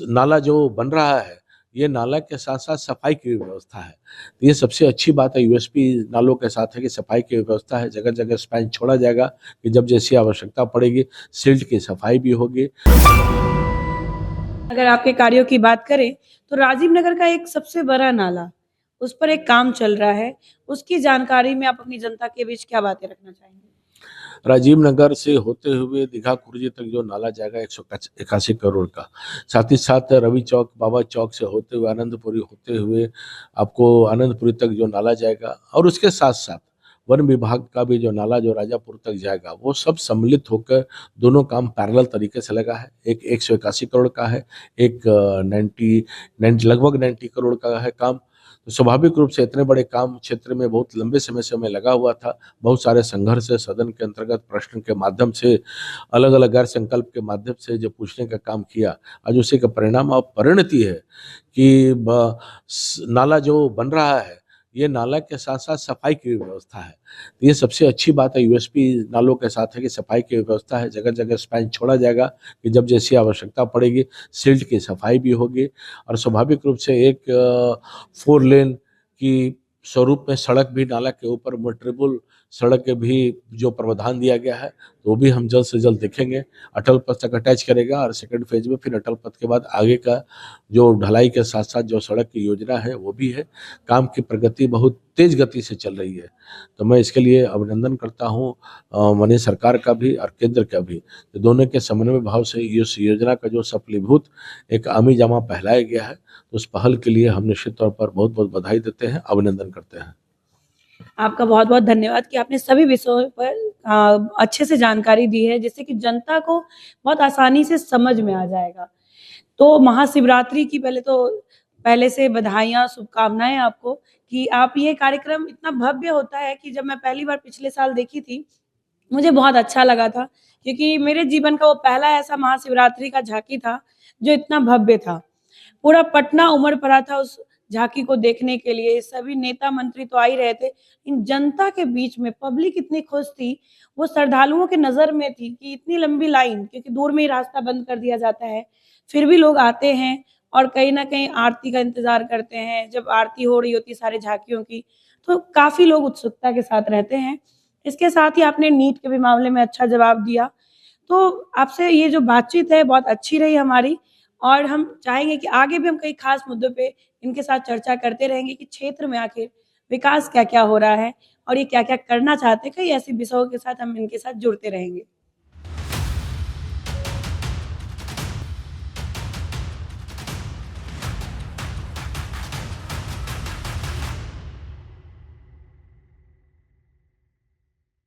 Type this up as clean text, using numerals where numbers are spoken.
नाला जो बन रहा है, ये नाला के साथ-साथ सफाई की भी व्यवस्था है। तो ये सबसे अच्छी बात है यूएसपी नालों के साथ है कि सफाई की व्यवस्था है, जगह-जगह स्पैन छोड़ा जाएगा कि जब जैसी आवश्यकता पड़ेगी, सिल्ट की सफाई भी होगी। अगर आपके कार्यों की बात करें, तो राजीव नगर का एक सबसे बड़ा नाला, उस पर एक काम चल रहा है। उसकी जानकारी में आप अपनी जनता के बीच क्या बातें रखना चाहेंगे? राजीव नगर से होते हुए दीघा खुर्जी तक जो नाला जाएगा 181 करोड़ का। साथ ही साथ रवि चौक, बाबा चौक से होते हुए आनंदपुरी होते हुए आपको आनंदपुरी तक जो नाला जाएगा और उसके साथ-साथ वन विभाग का भी जो नाला जो राजापुर तक जाएगा, वो सब सम्मिलित होकर दोनों काम पैरेलल तरीके से लगा है। एक 181 करोड़ का है, एक 90 लगभग 90 करोड़ का है काम। तो स्वाभाविक रूप से इतने बड़े काम क्षेत्र में बहुत लंबे समय से मैं लगा हुआ था। बहुत सारे संघर्ष से सदन के अंतर्गत प्रश्न के माध्यम से अलग-अलग गैर संकल्प के माध्यम से जो पूछने का काम किया, आज उसी का परिणाम और परिणति है कि नाला जो बन रहा है, ये नाला के साथ-साथ सफाई की भी व्यवस्था है। तो ये सबसे अच्छी बात है यूएसपी नालों के साथ है कि सफाई की व्यवस्था है, जगह-जगह स्पैन छोड़ा जाएगा कि जब जैसी आवश्यकता पड़ेगी, सिल्ट की सफाई भी होगी और स्वाभाविक रूप से एक 4 लेन की स्वरूप में सड़क भी नाला के ऊपर मोटरेबल सड़क के भी जो प्रावधान दिया गया है, तो वो भी हम जल्द से जल्द देखेंगे। अटल पथ तक अटैच करेगा और सेकंड फेज़ में फिर अटल पथ के बाद आगे का जो ढलाई के साथ-साथ जो सड़क की योजना है, वो भी है। काम की प्रगति बहुत तेज़ गति से चल रही है। तो मैं इसके लिए अभिनंदन करता हूँ माननीय सरकार का भी और केंद्र का भी। तो दोनों के समन्वय भाव से इस योजना का जो सफलीभूत एक आमी-जामा पहनाया गया है, तो उस पहल के लिए हम निश्चित तौर पर बहुत-बहुत बधाई देते हैं, अभिनंदन करते हैं। आपका बहुत-बहुत धन्यवाद कि आपने सभी विषयों पर अच्छे से जानकारी दी है, जिससे कि जनता को बहुत आसानी से समझ में आ जाएगा। तो महाशिवरात्रि की पहले से बधाइयाँ, शुभकामनाएँ आपको कि आप ये कार्यक्रम इतना भव्य होता है कि जब मैं पहली बार पिछले साल देखी थी, मुझे बहुत अच्छा लगा था, क्योंकि मेरे जीवन का वो पहला ऐसा महाशिवरात्रि का झांकी था, जो इतना भव्य था। पूरा पटना उमड़ पड़ा था उस झांकी को देखने के लिए, सभी नेता मंत्री तो आ ही रहे थे। इन जनता के बीच में पब्लिक इतनी खुश थी, वो श्रद्धालुओं की नज़र में थी कि इतनी लंबी लाइन, क्योंकि दूर में ही रास्ता बंद कर दिया जाता है। फिर भी लोग आते हैं और कहीं न कहीं आरती का इंतज़ार करते हैं। जब आरती हो रही होती है सारे झांकियों की, तो काफ़ी लोग उत्सुकता के साथ रहते हैं। इसके साथ ही आपने नीट के भी मामले में अच्छा जवाब दिया। तो आपसे ये जो बातचीत है बहुत अच्छी रही हमारी, और हम चाहेंगे कि आगे भी हम कई खास मुद्दों पे इनके साथ चर्चा करते रहेंगे कि क्षेत्र में आखिर विकास क्या-क्या हो रहा है और ये क्या-क्या करना चाहते हैं। कई ऐसे विषयों के साथ हम इनके साथ जुड़ते रहेंगे।